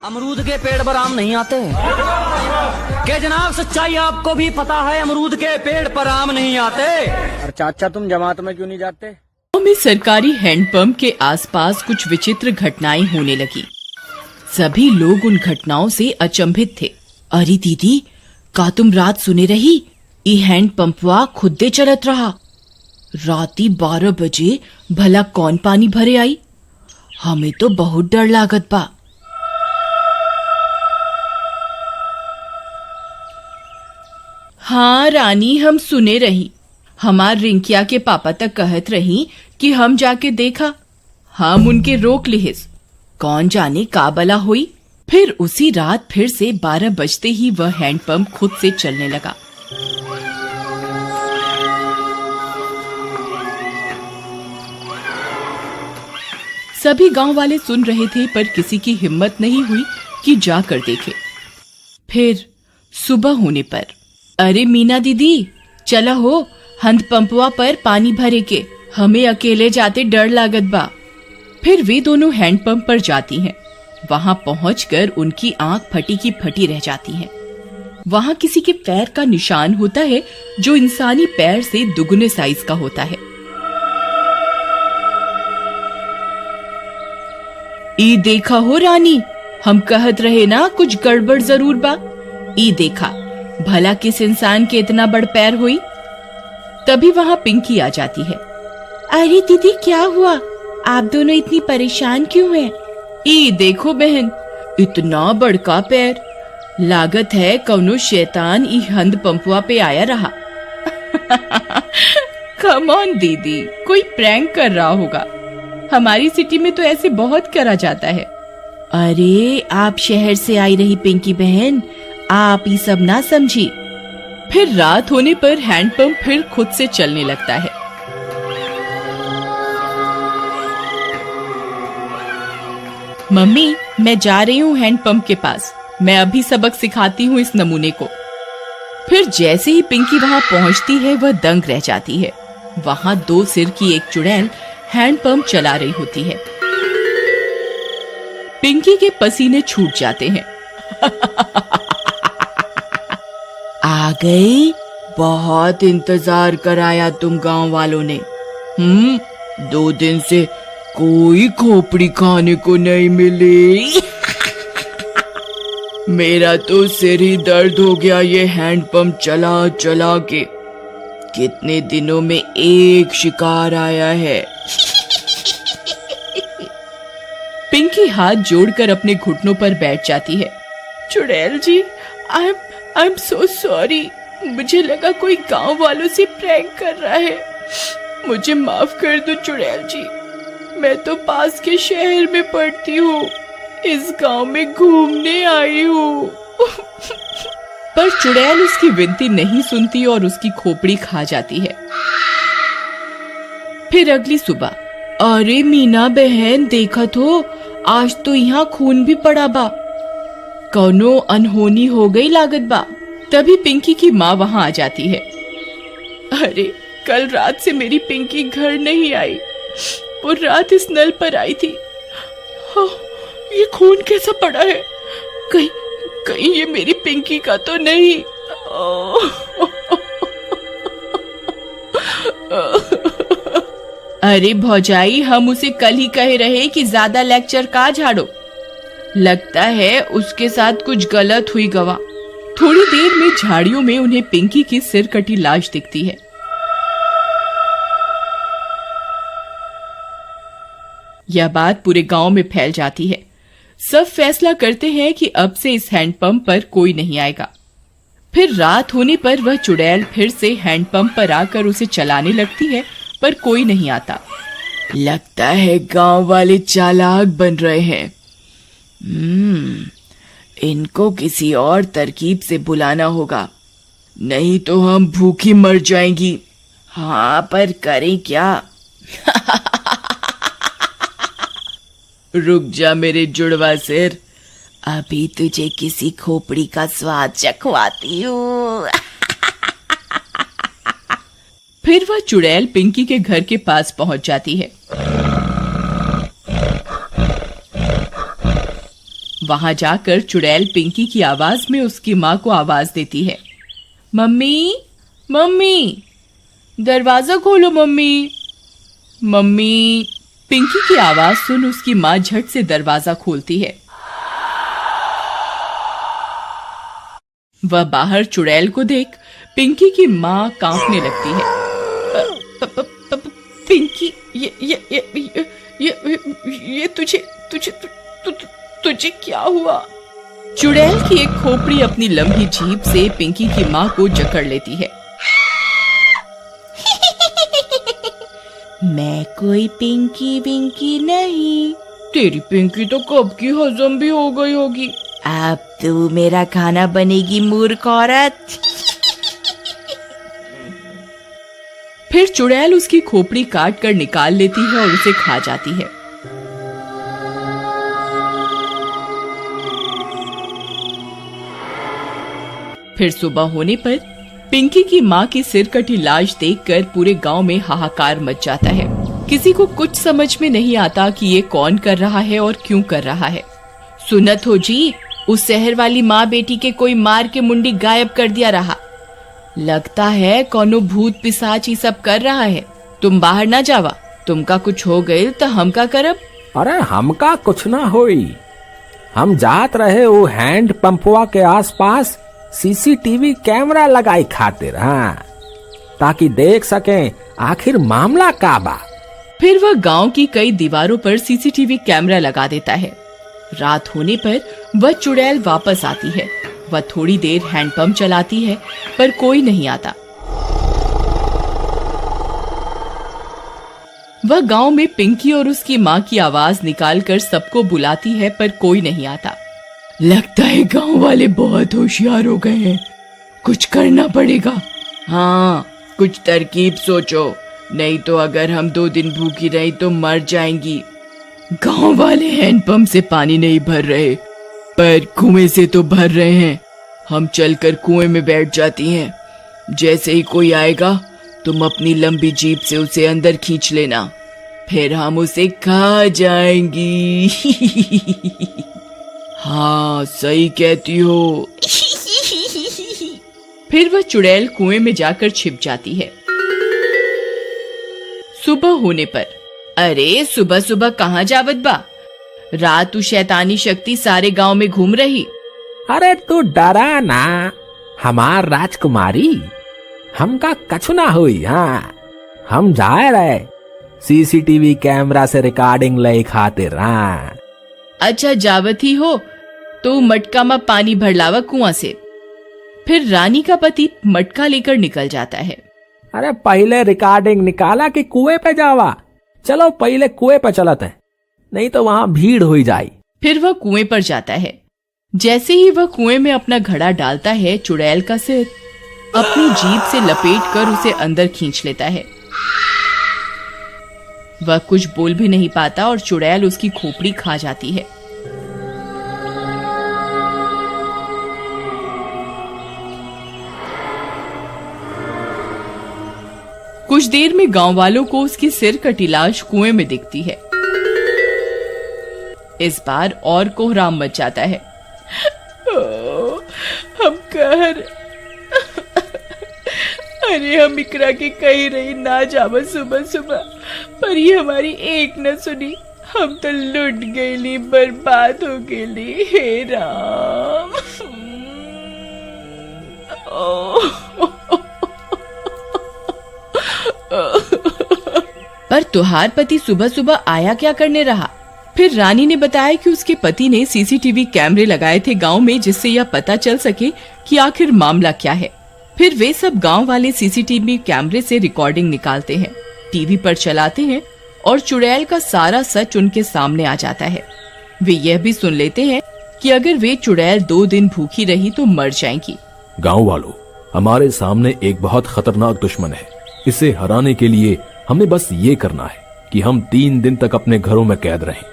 अमरूद के पेड़ पर आम नहीं आते क्या जनाब? सच्चाई आपको भी पता है, अमरूद के पेड़ पर आम नहीं आते। और चाचा तुम जमात में क्यों नहीं जाते? गांव में सरकारी हैंडपंप के आसपास कुछ विचित्र घटनाएं होने लगी। सभी लोग उन घटनाओं से अचंभित थे। अरे दीदी, का तुम रात सुने रही? ये हैंडपंपवा खुदे चलत रहा। राती 12 बजे भला कौन पानी भरे आई? हमें तो बहुत डर लागत बा। हाँ रानी, हम सुने रही। हमार रिंकिया के पापा तक कहत रही कि हम जाके देखा। हम उनके रोक लिहिस। कौन जाने का बला हुई। फिर उसी रात फिर से 12 बजते ही वह हैंडपंप खुद से चलने लगा। सभी गांव वाले सुन रहे थे, पर किसी की हिम्मत नहीं हुई कि जाकर देखे। फिर सुबह होने पर, अरे मीना दीदी, चला हो, हैंडपंपवा पर पानी भरे के। हमें अकेले जाते डर लागत बा। फिर वे दोनों हैंडपंप पर जाती हैं। वहां पहुंचकर उनकी आंख फटी की फटी रह जाती है। वहां किसी के पैर का निशान होता है जो इंसानी पैर से दुगने साइज का होता है। ई देखा हो रानी, हम कहत रहे ना कुछ गड़बड़ जरूर बा। ई देखा, भला किस इंसान के इतना बड़ पैर हुई। तभी वहां पिंकी आ जाती है। अरे दीदी, क्या हुआ? आप दोनों इतनी परेशान क्यों हैं? ई देखो बहन, इतना बड़का पैर। लागत है कौनो शैतान ई हैंडपंपवा पे आया रहा। कम ऑन दीदी, कोई प्रैंक कर रहा होगा। हमारी सिटी में तो ऐसे बहुत करा जाता है। अरे आप शहर से आई रही पिंकी बहन, आप ये सब ना समझी। फिर रात होने पर हैंडपंप फिर खुद से चलने लगता है। मम्मी, मैं जा रही हूँ हैंडपंप के पास। मैं अभी सबक सिखाती हूँ इस नमूने को। फिर जैसे ही पिंकी वहां पहुंचती है, वह दंग रह जाती है। वहां 2 सिर की एक चुड़ैल हैंडपंप चला रही होती है। पिंकी के पसीने छूट जाते हैं। आ गई? बहुत इंतजार कराया तुम गांव वालों ने। 2 दिन से कोई खोपड़ी खाने को नहीं मिली। मेरा तो सिर ही दर्द हो गया ये हैंडपंप चला चला के। कितने दिनों में एक शिकार आया है। पिंकी हाथ जोड़कर अपने घुटनों पर बैठ जाती है। चुड़ैल जी, आई एम सो सॉरी। मुझे लगा कोई गांव वालों से प्रैंक कर रहा है। मुझे माफ कर दो चुड़ैल जी। मैं तो पास के शहर में पढ़ती हूँ, इस गांव में घूमने आई हूँ। पर चुड़ैल उसकी विनती नहीं सुनती और उसकी खोपड़ी खा जाती है। फिर अगली सुबह, अरे मीना बहन, देखत हो, आज तो यहाँ खून भी पड़ा बा। कौनो अनहोनी हो गई लागत बा। तभी पिंकी की माँ वहां आ जाती है। अरे कल रात से मेरी पिंकी घर नहीं आई। वो रात इस नल पर आई थी। हाँ, ये खून कैसा पड़ा है? कहीं ये मेरी पिंकी का तो नहीं? अरे भौजाई, हम उसे कल ही कहे रहे कि ज्यादा लेक्चर का झाड़ो। लगता है उसके साथ कुछ गलत हुई गवा। थोड़ी देर में झाड़ियों में उन्हें पिंकी की सिर कटी लाश दिखती है। यह बात पूरे गांव में फैल जाती है। सब फैसला करते हैं कि अब से इस हैंडपंप पर कोई नहीं आएगा। फिर रात होने पर वह चुड़ैल फिर से हैंडपंप पर आकर उसे चलाने लगती है, पर कोई नहीं आता। लगता है गांव वाले चालाक बन रहे हैं। इनको किसी और तरकीब से बुलाना होगा, नहीं तो हम भूखी मर जाएंगी। हाँ, पर करें क्या? रुक जा मेरे जुड़वा सिर, अभी तुझे किसी खोपड़ी का स्वाद चखवाती हूँ। फिर वह चुड़ैल पिंकी के घर के पास पहुंच जाती है। वहां जाकर चुड़ैल पिंकी की आवाज में उसकी माँ को आवाज देती है, मम्मी मम्मी दरवाजा खोलो मम्मी। मम्मी। पिंकी की आवाज सुन उसकी माँ झट से दरवाजा खोलती है। वह बाहर चुड़ैल को देख पिंकी की माँ कांपने लगती है। पिंकी ये तुझे क्या हुआ? चुड़ैल की एक खोपड़ी अपनी लंबी जीभ से पिंकी की माँ को जकड़ लेती है। मैं कोई पिंकी विंकी नहीं। तेरी पिंकी तो कब की हजम भी हो गई होगी। अब तू मेरा खाना बनेगी मूर्ख औरत। फिर चुड़ैल उसकी खोपड़ी काट कर निकाल लेती है और उसे खा जाती है। फिर सुबह होने पर पिंकी की माँ की सिर कटी लाश देखकर पूरे गांव में हाहाकार मच जाता है। किसी को कुछ समझ में नहीं आता कि ये कौन कर रहा है और क्यों कर रहा है। सुनत हो जी, उस शहर वाली माँ बेटी के कोई मार के मुंडी गायब कर दिया रहा। लगता है कोनो भूत पिशाच ही सब कर रहा है। तुम बाहर ना जावा, तुमका कुछ हो गए तो हम का करब? अरे हमका कुछ ना होई। हम जात रहे वो हैंड पंपवा के आसपास सीसीटीवी कैमरा लगाई खातिर, हाँ, ताकि देख सकें आखिर मामला का बा। फिर वह गांव की कई दीवारों पर सीसीटीवी कैमरा लगा देता है। रात होने पर वह चुड़ैल वापस आती है। वह थोड़ी देर हैंडपंप चलाती है पर कोई नहीं आता। वह गांव में पिंकी और उसकी माँ की आवाज निकालकर सबको बुलाती है पर कोई नहीं आता। लगता है गांव वाले बहुत होशियार हो गए हैं, कुछ करना पड़ेगा। हाँ, कुछ तरकीब सोचो, नहीं तो अगर हम 2 दिन भूखी रही तो मर जाएंगी। गांव वाले हैंडपंप से पानी नहीं भर रहे पर कुएं से तो भर रहे हैं। हम चलकर कुएं में बैठ जाती हैं। जैसे ही कोई आएगा तुम अपनी लंबी जीभ से उसे अंदर खींच लेना, फिर हम उसे खा जाएंगी। हाँ, सही कहती हो। फिर वह चुड़ैल कुएं में जाकर छिप जाती है। सुबह होने पर, अरे सुबह सुबह कहाँ जावत बा? रात शैतानी शक्ति सारे गांव में घूम रही। अरे तू डरा ना, हमार राजकुमारी, हमका कछु ना हुई। हाँ, हम जाए रहे सीसीटीवी कैमरा से रिकॉर्डिंग ले खातिर। हाँ, अच्छा जावत ही हो तो मटका में पानी भर लावा कुआं से। फिर रानी का पति मटका लेकर निकल जाता है। अरे पहले रिकॉर्डिंग निकाला कि कुएं पे जावा? चलो पहले कुएं पे चलते हैं, नहीं तो वहां भीड़ हो जाए। फिर वह कुएं पर जाता है। जैसे ही वह कुएं में अपना घड़ा डालता है, चुड़ैल का सिर अपनी जीभ से लपेट कर उसे अंदर खींच लेता है। वह कुछ बोल भी नहीं पाता और चुड़ैल उसकी खोपड़ी खा जाती है। कुछ देर में गांव वालों को उसकी सिर कटी लाश कुएं में दिखती है। इस बार और कोहराम मच जाता है। हम कहर, अरे हम इकरा के कही रही ना जावा सुबह सुबह, पर ये हमारी एक न सुनी। हम तो लुट गईली, बर्बाद हो गईली। हे राम। पर तुहार पति सुबह सुबह आया क्या करने रहा? फिर रानी ने बताया कि उसके पति ने सीसीटीवी कैमरे लगाए थे गांव में, जिससे यह पता चल सके कि आखिर मामला क्या है। फिर वे सब गांव वाले सीसीटीवी कैमरे से रिकॉर्डिंग निकालते हैं, टीवी पर चलाते हैं और चुड़ैल का सारा सच उनके सामने आ जाता है। वे यह भी सुन लेते हैं कि अगर वे चुड़ैल 2 दिन भूखी रही तो मर जाएंगी। गांव वालों, हमारे सामने एक बहुत खतरनाक दुश्मन है। इसे हराने के लिए हमें बस ये करना है कि हम 3 दिन तक अपने घरों में कैद रहें,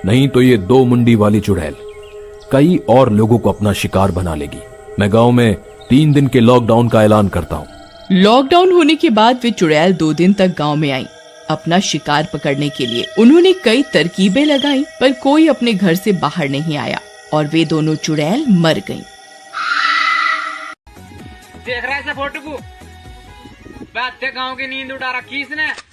नहीं तो ये 2 मुंडी वाली चुड़ैल कई और लोगों को अपना शिकार बना लेगी। मैं गांव में 3 दिन के लॉकडाउन का ऐलान करता हूँ। लॉकडाउन होने के बाद वे चुड़ैल 2 दिन तक गांव में आई अपना शिकार पकड़ने के लिए। उन्होंने कई तरकीबें लगाई पर कोई अपने घर से बाहर नहीं आया। और वे दोनों चुड़ैल मर गईं। देख रहा है इसे फोटो को? गांव की नींद उठा रखी इसने।